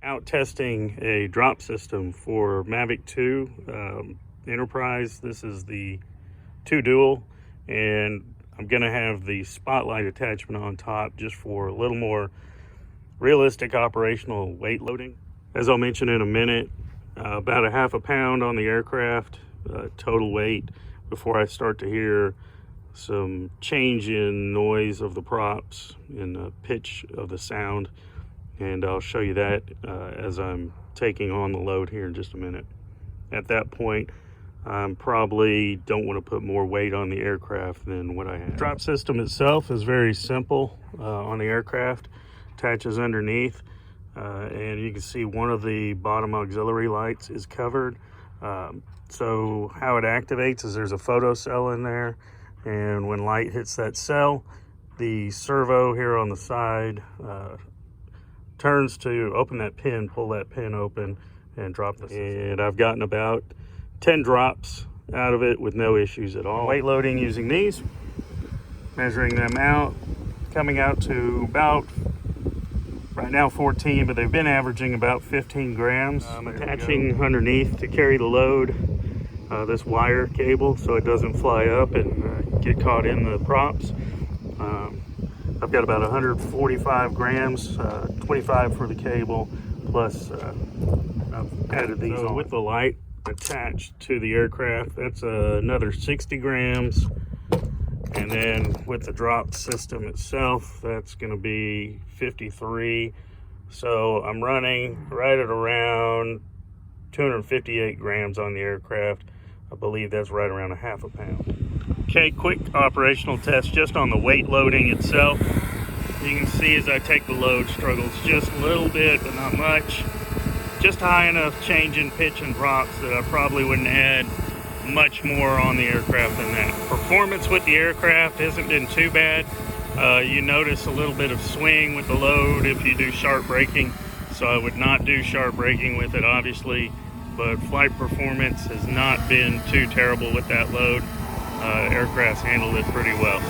Out testing a drop system for Mavic 2 Enterprise. This is the 2 dual, and I'm going to have the spotlight attachment on top just for a little more realistic operational weight loading. As I'll mention in a minute, about a half a pound on the aircraft total weight before I start to hear some change in noise of the props and the pitch of the sound. And I'll show you that as I'm taking on the load here in just a minute. At that point, I probably don't want to put more weight on the aircraft than what I have. Drop system itself is very simple on the aircraft. Attaches underneath, and you can see one of the bottom auxiliary lights is covered. So how it activates is there's a photo cell in there, and when light hits that cell, the servo here on the side turns to open that pin, pull that pin open, and drop this. And I've gotten about 10 drops out of it with no issues at all. Weight loading using these, measuring them out, coming out to about, right now 14, but they've been averaging about 15 grams. I'm attaching underneath to carry the load this wire cable so it doesn't fly up and get caught in the props. I've got about 145 grams, 25 for the cable, plus I've added these on. With the light attached to the aircraft, that's another 60 grams. And then with the drop system itself, that's going to be 53. So I'm running right at around 258 grams on the aircraft. I believe that's right around a half a pound. Okay, quick operational test just on the weight loading itself. You can see as I take the load, struggles just a little bit, but not much. Just high enough change in pitch and props that I probably wouldn't add much more on the aircraft than that. Performance with the aircraft hasn't been too bad. You notice a little bit of swing with the load if you do sharp braking, so I would not do sharp braking with it, obviously, but flight performance has not been too terrible with that load. Aircraft's handled it pretty well.